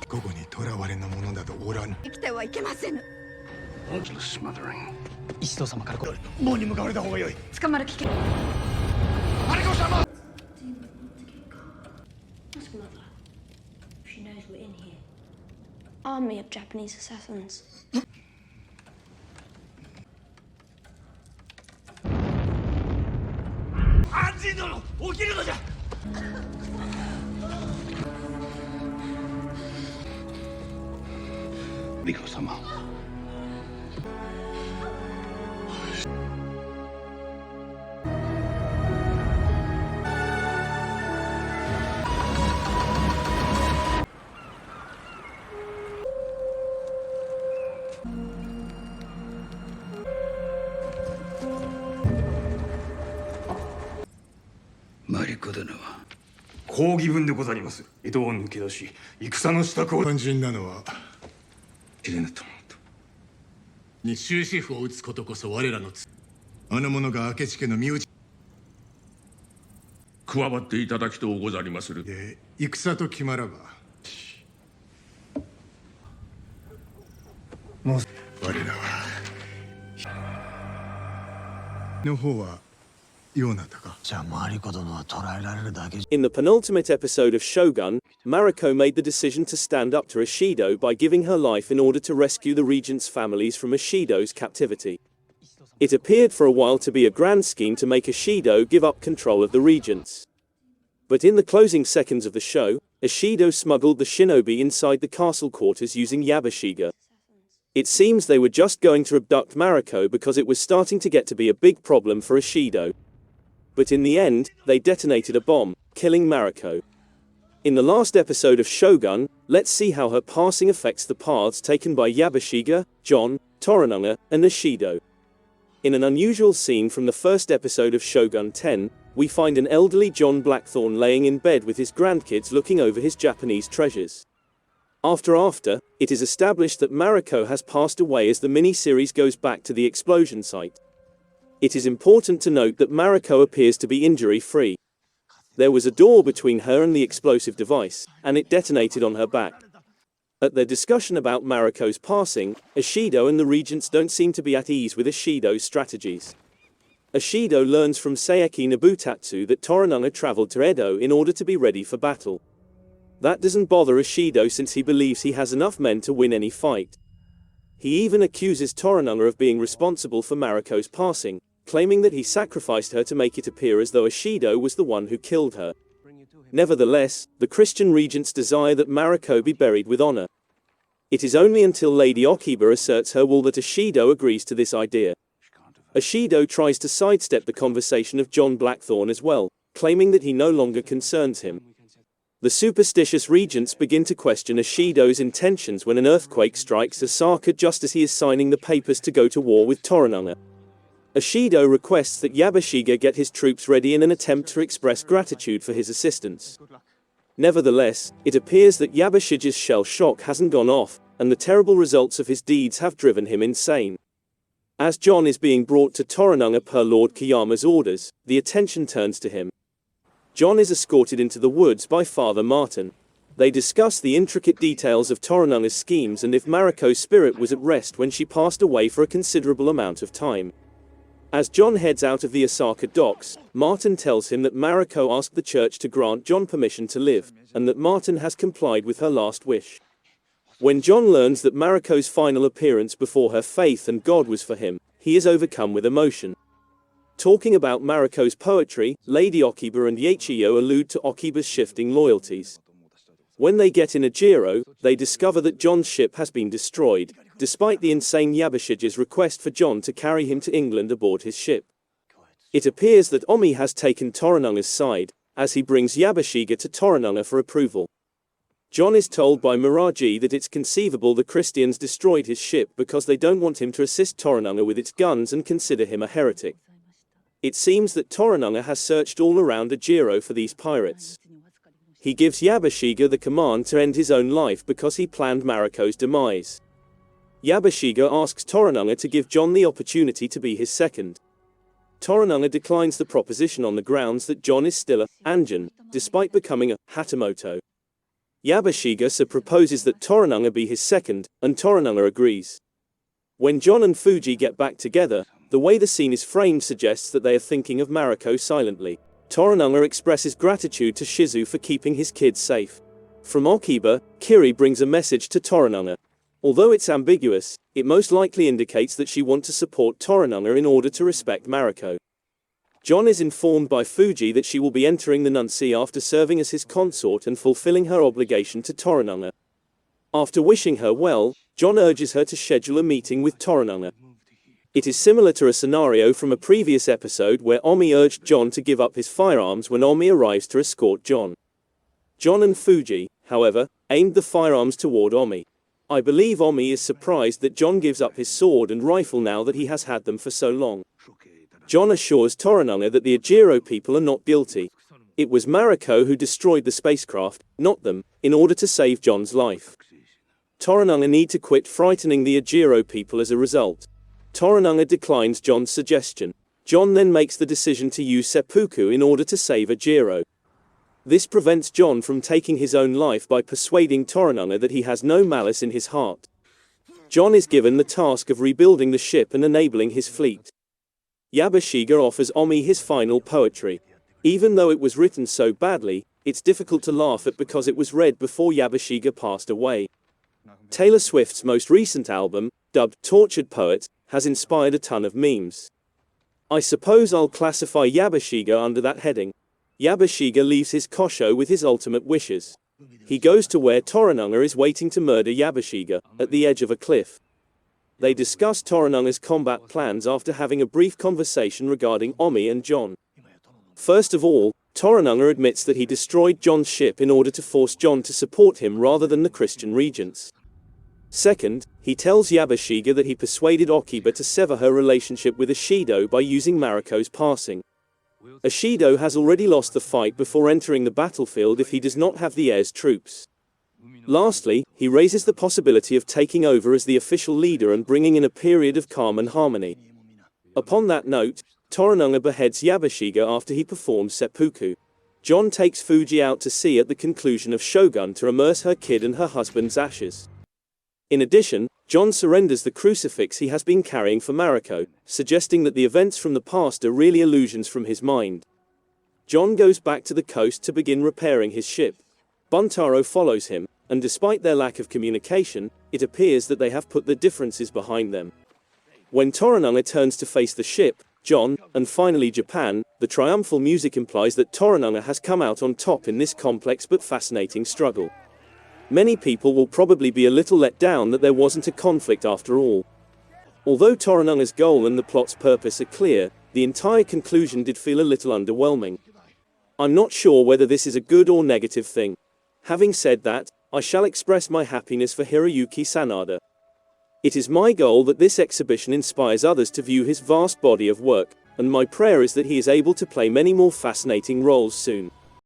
午後に囚われの者などおらぬ。生きてはいけませぬ。石堂様から門に向かわれた方がよい。捕まる危険。あれこ様。Ask Mother if she knows we're in here. Army of Japanese assassins. 安心殿、起きるのじゃ。リコ様。マリコ殿は抗議文でござります。江戸を抜け出し戦の支度を肝心なのは知れぬと思うとに終止符を打つことこそ我らのあの者が明智家の身内加わっていただきとうござりまする。で戦と決まらばもう我らはの方はようなったか。じゃあマリコ殿は捕らえられるだけじゃ。 In the penultimate episode of Shogun, Mariko made the decision to stand up to Ishido by giving her life in order to rescue the regent's families from Ishido's captivity. It appeared for a while to be a grand scheme to make Ishido give up control of the regents. But in the closing seconds of the show, Ishido smuggled the shinobi inside the castle quarters using Yabashiga. It seems they were just going to abduct Mariko because it was starting to get to be a big problem for Ishido. But in the end, they detonated a bomb, killing Mariko. In the last episode of Shogun, let's see how her passing affects the paths taken by Yabashiga, Jon, Toranaga, and Ishido. In an unusual scene from the first episode of Shogun 10, we find an elderly Jon Blackthorne laying in bed with his grandkids looking over his Japanese treasures. After, it is established that Mariko has passed away as the mini-series goes back to the explosion site. It is important to note that Mariko appears to be injury-free. There was a door between her and the explosive device, and it detonated on her back. At their discussion about Mariko's passing, Ishido and the regents don't seem to be at ease with Ishido's strategies. Ishido learns from Seiki Nobutatsu that Toranaga traveled to Edo in order to be ready for battle. That doesn't bother Ishido since he believes he has enough men to win any fight. He even accuses Toranaga of being responsible for Mariko's passing, claiming that he sacrificed her to make it appear as though Ishido was the one who killed her. Nevertheless, the Christian regents desire that Mariko be buried with honor. It is only until Lady Okiba asserts her will that Ishido agrees to this idea. Ishido tries to sidestep the conversation of Jon Blackthorne as well, claiming that he no longer concerns him. The superstitious regents begin to question Ishido's intentions when an earthquake strikes Osaka just as he is signing the papers to go to war with Toranaga. Ishido requests that Yabashiga get his troops ready in an attempt to express gratitude for his assistance. Nevertheless, it appears that Yabashiga's shell shock hasn't gone off, and the terrible results of his deeds have driven him insane. As Jon is being brought to Toranaga per Lord Kiyama's orders, the attention turns to him. Jon is escorted into the woods by Father Martin. They discuss the intricate details of Toranaga's schemes and if Mariko's spirit was at rest when she passed away for a considerable amount of time. As Jon heads out of the Osaka docks, Martin tells him that Mariko asked the church to grant Jon permission to live, and that Martin has complied with her last wish. When Jon learns that Mariko's final appearance before her faith and God was for him, he is overcome with emotion. Talking about Mariko's poetry, Lady Okiba and Yachiyo allude to Okiba's shifting loyalties. When they get in Ajiro, they discover that Jon's ship has been destroyed, despite the insane Yabashiga's request for Jon to carry him to England aboard his ship. It appears that Omi has taken Toranaga's side, as he brings Yabashiga to Toranaga for approval. Jon is told by Miraji that it's conceivable the Christians destroyed his ship because they don't want him to assist Toranaga with its guns and consider him a heretic. It seems that Toranaga has searched all around Ajiro for these pirates. He gives Yabashiga the command to end his own life because he planned Mariko's demise. Yabashiga asks Toranaga to give Jon the opportunity to be his second. Toranaga declines the proposition on the grounds that Jon is still a Anjin, despite becoming a Hatamoto. Yabashige proposes that Toranaga be his second, and Toranaga agrees. When John and Fuji get back together, the way the scene is framed suggests that they are thinking of Mariko silently. Toranaga expresses gratitude to Shizu for keeping his kids safe. From Okiba, Kiri brings a message to Toranaga. Although it's ambiguous, it most likely indicates that she wants to support Toranaga in order to respect Mariko. John is informed by Fuji that she will be entering the nuncy after serving as his consort and fulfilling her obligation to Toranaga. After wishing her well, John urges her to schedule a meeting with Toranaga. It is similar to a scenario from a previous episode where Omi urged John to give up his firearms when Omi arrives to escort John. John and Fuji, however, aimed the firearms toward Omi. I believe Omi is surprised that John gives up his sword and rifle now that he has had them for so long. John assures Toranaga that the Ajiro people are not guilty. It was Mariko who destroyed the spacecraft, not them, in order to save John's life. Toranaga need to quit frightening the Ajiro people as a result. Toranaga declines John's suggestion. John then makes the decision to use seppuku in order to save Ajiro. This prevents John from taking his own life by persuading Toranaga that he has no malice in his heart. John is given the task of rebuilding the ship and enabling his fleet. Yabashige offers Omi his final poetry. Even though it was written so badly, it's difficult to laugh at because it was read before Yabashige passed away. Taylor Swift's most recent album, dubbed Tortured Poet, has inspired a ton of memes. I suppose I'll classify Yabashige under that heading. Yabashige leaves his kosho with his ultimate wishes. He goes to where Toranaga is waiting to murder Yabashige, at the edge of a cliff. They discuss Toranaga's combat plans after having a brief conversation regarding Omi and John. First of all, Toranaga admits that he destroyed John's ship in order to force John to support him rather than the Christian regents. Second, he tells Yabashige that he persuaded Okiba to sever her relationship with Ishido by using Mariko's passing. Ishido has already lost the fight before entering the battlefield if he does not have the heir's troops. Lastly, he raises the possibility of taking over as the official leader and bringing in a period of calm and harmony. Upon that note, Toranaga beheads Yabashige after he performs seppuku. John takes Fuji out to sea at the conclusion of Shogun to immerse her kid and her husband's ashes. In addition, John surrenders the crucifix he has been carrying for Mariko, suggesting that the events from the past are really illusions from his mind. John goes back to the coast to begin repairing his ship. Buntaro follows him, and despite their lack of communication, it appears that they have put the differences behind them. When Toranaga turns to face the ship, John, and finally Japan, the triumphal music implies that Toranaga has come out on top in this complex but fascinating struggle. Many people will probably be a little let down that there wasn't a conflict after all. Although Toranaga's goal and the plot's purpose are clear, the entire conclusion did feel a little underwhelming. I'm not sure whether this is a good or negative thing. Having said that, I shall express my happiness for Hiroyuki Sanada. It is my goal that this exhibition inspires others to view his vast body of work, and my prayer is that he is able to play many more fascinating roles soon.